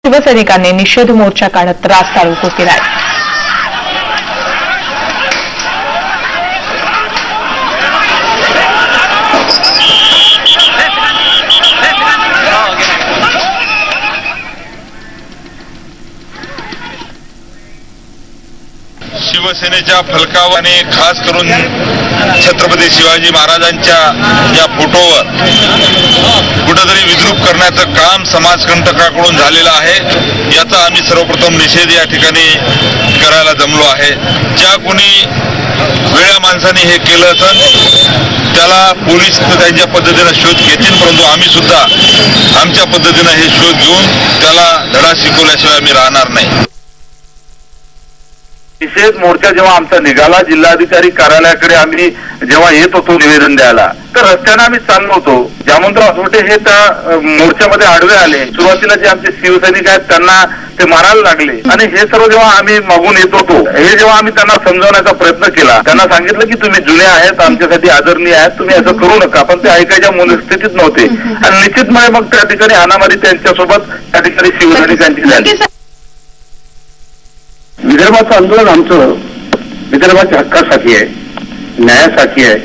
शिवसैनिकांनी निषेध मोर्चा काढत रास्ता रोको केलाय। शिवसेनेच्या फलकावाने खास करून छत्रपती शिवाजी महाराजांच्या या फोटोवर कुठेतरी विद्रूप करण्याचं काम समाजकंटकाकडून झालेलं आहे। याचा आम्ही सर्वप्रथम निषेध या ठिकाणी करायला जमलो आहे। ज्या कोणी वेळ्या माणसाने हे केलं असेल त्याला पोलीस त्यांच्या पद्धतीने शोध घेतील, परंतु आम्ही सुद्धा आमच्या पद्धतीने हे शोध घेऊन त्याला धडा शिकवल्याशिवाय आम्ही राहणार नाही। निषेध मोर्चा जेव्हा आमचा निघाला, जिल्हाधिकारी कार्यालयाकडे आम्ही जेव्हा येत होतो निवेदन द्यायला, तर रस्त्याने आम्ही चाललो होतो। जामवंतराव असोटे हे त्या मोर्चामध्ये आडवे आले। सुरुवातीला जे आमचे शिवसैनिक आहेत त्यांना ते मारायला लागले आणि हे सर्व जेव्हा आम्ही मागून येत होतो, हे जेव्हा आम्ही त्यांना समजावण्याचा प्रयत्न केला, त्यांना सांगितलं की तुम्ही जुने आहेत, आमच्यासाठी आदरणीय आहेत, तुम्ही असं करू नका, पण ते ऐकायच्या मनस्थितीत नव्हते आणि निश्चितपणे मग त्या ठिकाणी हाणामारी त्यांच्यासोबत त्या ठिकाणी शिवसैनिकांची झाली। विदर्भाचं आंदोलन आमचं विदर्भाच्या हक्कासाठी आहे, न्यायासाठी आहे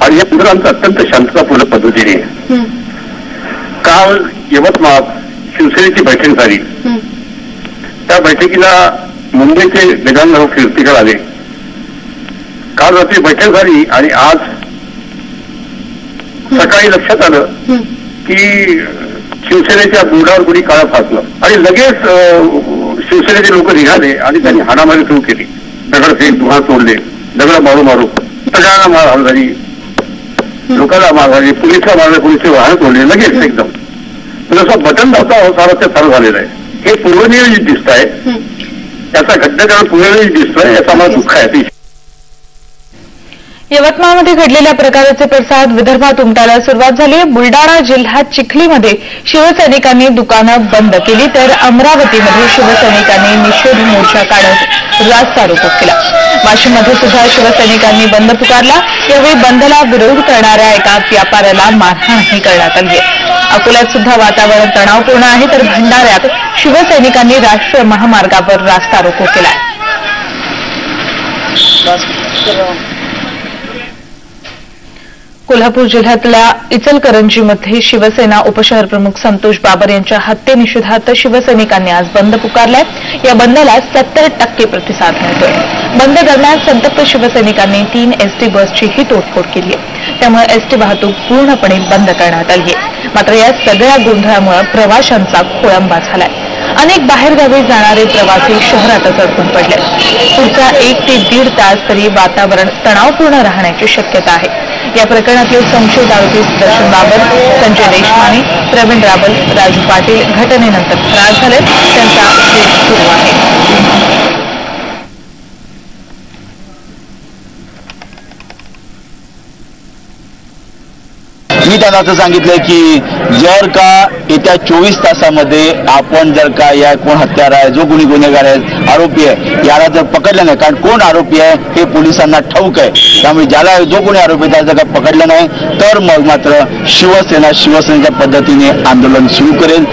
आणि या आंदोलनाचं अत्यंत शांततापूर्ण पद्धतीने आहे। काल यवतमाळ शिवसेनेची बैठक झाली, त्या बैठकीला मुंबईचे गजानन कीर्तीकर आले। काल रात्री बैठक झाली आणि आज सकाळी लक्षात आलं की शिवसेनेच्या बोर्डावर कोणी काळं फासलं आणि लगेच शिवसेनेचे लोक निघाले आणि त्यांनी हाणामारी सुरू केली। दगडफेक, धुळा तोडले, दगड मारू सगळ्यांना मारहाण झाली, लोकांना मारहाण, पोलिसला मारले, पोलिसचे वाहन तोडले लगेच एकदम। जसं बटन दाबता सारं ते चालू झालेलं आहे। हे पूर्वनियोजित दिसत आहे, त्याचा घटनेकरण पूर्वनियोजित दिसतोय, याचा मला दुःख आहे। यवतमाळमध्ये घडलेल्या प्रकाराचे पडसाद विदर्भात उमटायला सुरुवात झाली। बुलडाणा जिल्ह्यात चिखलीमध्ये शिवसैनिकांनी दुकानं बंद केली, तर अमरावतीमध्ये शिवसैनिकांनी निषेध मोर्चा काढत रास्ता रोको केला। वाशिममध्ये सुद्धा शिवसैनिकांनी बंद पुकारला। यावेळी बंदला विरोध करणाऱ्या एका व्यापाऱ्याला मारहाणही करण्यात आली आहे। अकोल्यात सुद्धा वातावरण तणावपूर्ण आहे, तर भंडाऱ्यात शिवसैनिकांनी राष्ट्रीय महामार्गावर रास्ता रोको केलाय। कोल्हापूर जिल्ह्यातल्या इचलकरंजीमध्ये शिवसेना उपशहर प्रमुख संतोष बाबर यांच्या हत्येनिषेधार्थ शिवसैनिकांनी आज बंद पुकारलाय। या बंदला 70% प्रतिसाद मिळतोय। बंद दरम्यान संतप्त शिवसैनिकांनी 3 एसटी बसचीही तोडफोड केली आहे, त्यामुळे एसटी वाहतूक पूर्णपणे बंद करण्यात आली आहे। मात्र या सगळ्या गोंधळामुळे प्रवाशांचा खोळंबा झालाय। अनेक बाहेरगावी जाणारे प्रवासी शहरातच अडकून पडले। पुढचा 1 ते 1.5 तास तरी वातावरण तणावपूर्ण राहण्याची शक्यता आहे। या प्रकरणातले संशयित आरोपी सुदर्शन बाबर, संजय देशमाने, प्रवीण रावल, राजू पाटील घटनेनंतर फरार झाले, त्यांचा शोध सुरू आहे। मी त्यांना असं सांगितलंय की जर का येत्या 24 तासामध्ये आपण जर का या कोण हत्यार आहे, जो कोणी गुन्हेगार आहे, आरोपी आहे, याला जर पकडलं नाही, कारण कोण आरोपी आहे हे पोलिसांना ठाऊक आहे, त्यामुळे ज्याला जो कोणी आरोपी त्याला जर का पकडलं नाही तर मग मात्र शिवसेनेच्या पद्धतीने आंदोलन सुरू करेल।